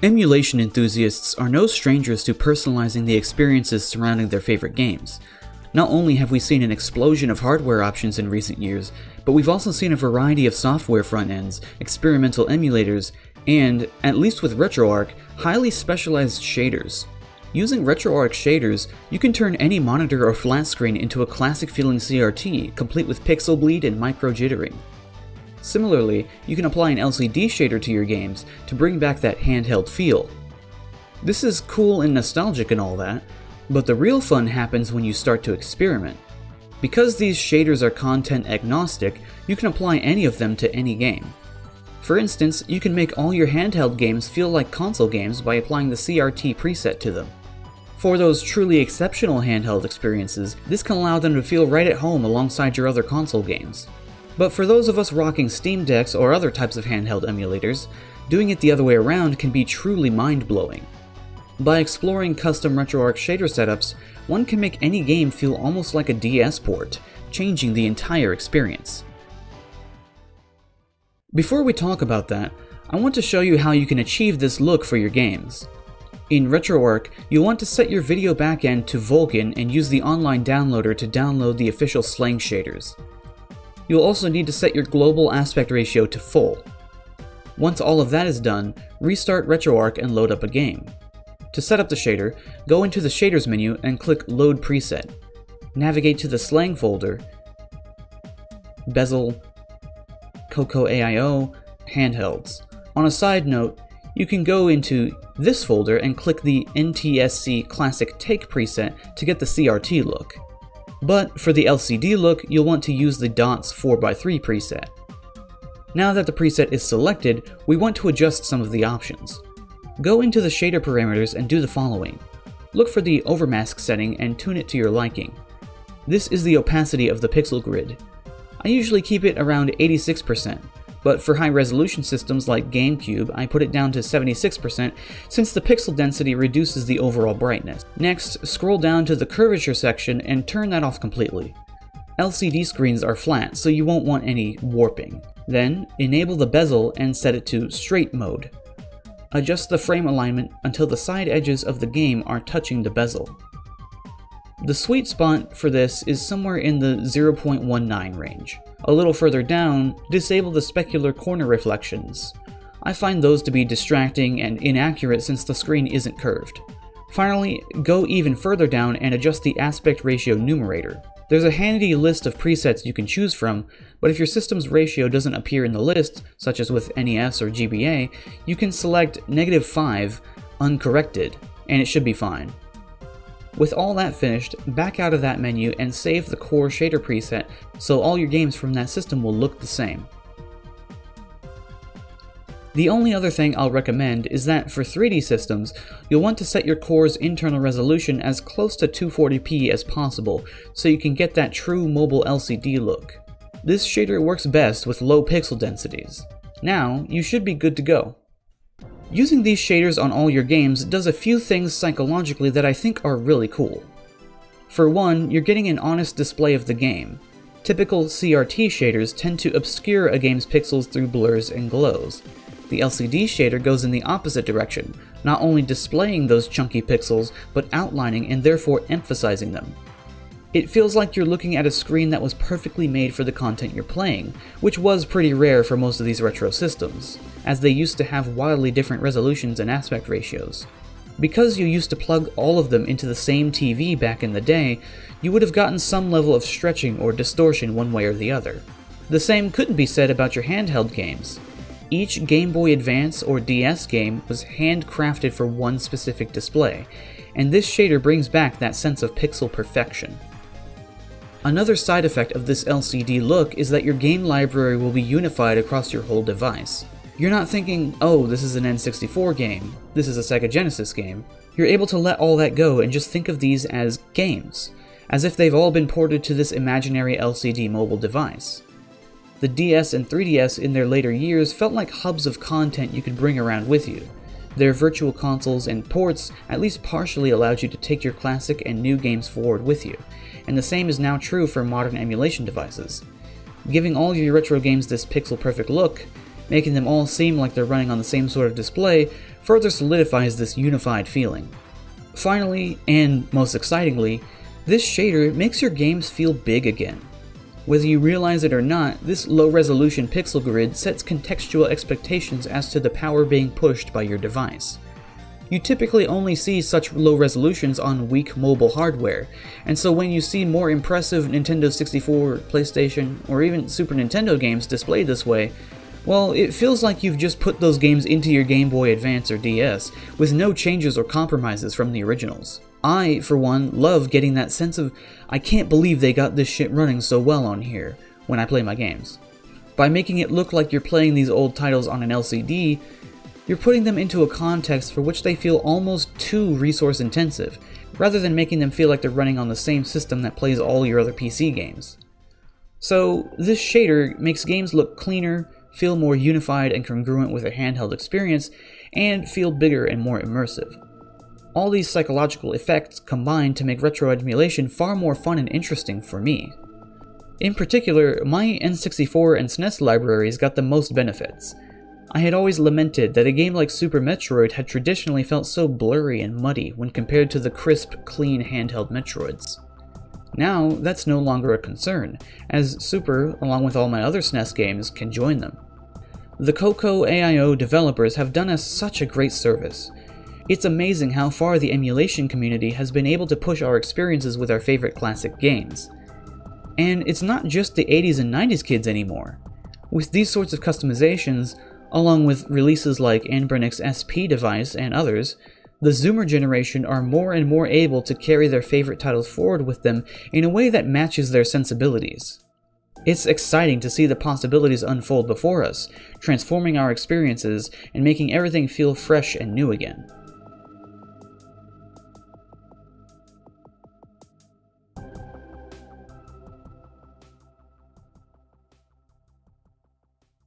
Emulation enthusiasts are no strangers to personalizing the experiences surrounding their favorite games. Not only have we seen an explosion of hardware options in recent years, but we've also seen a variety of software front ends, experimental emulators, and, at least with RetroArch, highly specialized shaders. Using RetroArch shaders, you can turn any monitor or flat screen into a classic-feeling CRT, complete with pixel bleed and micro-jittering. Similarly, you can apply an LCD shader to your games to bring back that handheld feel. This is cool and nostalgic and all that, but the real fun happens when you start to experiment. Because these shaders are content agnostic, you can apply any of them to any game. For instance, you can make all your handheld games feel like console games by applying the CRT preset to them. For those truly exceptional handheld experiences, this can allow them to feel right at home alongside your other console games. But for those of us rocking Steam Decks or other types of handheld emulators, doing it the other way around can be truly mind-blowing. By exploring custom RetroArch shader setups, one can make any game feel almost like a DS port, changing the entire experience. Before we talk about that, I want to show you how you can achieve this look for your games. In RetroArch, you'll want to set your video backend to Vulkan and use the online downloader to download the official Slang shaders. You'll also need to set your global aspect ratio to full. Once all of that is done, restart RetroArch and load up a game. To set up the shader, go into the Shaders menu and click Load Preset. Navigate to the Slang folder, Bezel, Koko-Aio, Handhelds. On a side note, you can go into this folder and click the NTSC Classic Take preset to get the CRT look. But for the LCD look, you'll want to use the DOTS 4x3 preset. Now that the preset is selected, we want to adjust some of the options. Go into the shader parameters and do the following. Look for the overmask setting and tune it to your liking. This is the opacity of the pixel grid. I usually keep it around 86%, but for high resolution systems like GameCube, I put it down to 76% since the pixel density reduces the overall brightness. Next, scroll down to the curvature section and turn that off completely. LCD screens are flat, so you won't want any warping. Then, enable the bezel and set it to straight mode. Adjust the frame alignment until the side edges of the game are touching the bezel. The sweet spot for this is somewhere in the 0.19 range. A little further down, disable the specular corner reflections. I find those to be distracting and inaccurate since the screen isn't curved. Finally, go even further down and adjust the aspect ratio numerator. There's a handy list of presets you can choose from, but if your system's ratio doesn't appear in the list, such as with NES or GBA, you can select -5 uncorrected, and it should be fine. With all that finished, back out of that menu and save the core shader preset so all your games from that system will look the same. The only other thing I'll recommend is that for 3D systems, you'll want to set your core's internal resolution as close to 240p as possible so you can get that true mobile LCD look. This shader works best with low pixel densities. Now, you should be good to go. Using these shaders on all your games does a few things psychologically that I think are really cool. For one, you're getting an honest display of the game. Typical CRT shaders tend to obscure a game's pixels through blurs and glows. The LCD shader goes in the opposite direction, not only displaying those chunky pixels, but outlining and therefore emphasizing them. It feels like you're looking at a screen that was perfectly made for the content you're playing, which was pretty rare for most of these retro systems, as they used to have wildly different resolutions and aspect ratios. Because you used to plug all of them into the same TV back in the day, you would have gotten some level of stretching or distortion one way or the other. The same couldn't be said about your handheld games. Each Game Boy Advance or DS game was handcrafted for one specific display, and this shader brings back that sense of pixel perfection. Another side effect of this LCD look is that your game library will be unified across your whole device. You're not thinking, oh, this is an N64 game, this is a Sega Genesis game. You're able to let all that go and just think of these as games, as if they've all been ported to this imaginary LCD mobile device. The DS and 3DS in their later years felt like hubs of content you could bring around with you. Their virtual consoles and ports at least partially allowed you to take your classic and new games forward with you, and the same is now true for modern emulation devices. Giving all your retro games this pixel-perfect look, making them all seem like they're running on the same sort of display, further solidifies this unified feeling. Finally, and most excitingly, this shader makes your games feel big again. Whether you realize it or not, this low-resolution pixel grid sets contextual expectations as to the power being pushed by your device. You typically only see such low resolutions on weak mobile hardware, and so when you see more impressive Nintendo 64, PlayStation, or even Super Nintendo games displayed this way, well, it feels like you've just put those games into your Game Boy Advance or DS, with no changes or compromises from the originals. I, for one, love getting that sense of, I can't believe they got this shit running so well on here, when I play my games. By making it look like you're playing these old titles on an LCD, you're putting them into a context for which they feel almost too resource intensive, rather than making them feel like they're running on the same system that plays all your other PC games. So, this shader makes games look cleaner, feel more unified and congruent with a handheld experience, and feel bigger and more immersive. All these psychological effects combine to make retro emulation far more fun and interesting for me. In particular, my N64 and SNES libraries got the most benefits. I had always lamented that a game like Super Metroid had traditionally felt so blurry and muddy when compared to the crisp, clean handheld Metroids. Now, that's no longer a concern, as Super, along with all my other SNES games, can join them. The Koko-Aio developers have done us such a great service. It's amazing how far the emulation community has been able to push our experiences with our favorite classic games. And it's not just the 80s and 90s kids anymore. With these sorts of customizations, along with releases like Anbernic's SP device and others, the Zoomer generation are more and more able to carry their favorite titles forward with them in a way that matches their sensibilities. It's exciting to see the possibilities unfold before us, transforming our experiences and making everything feel fresh and new again.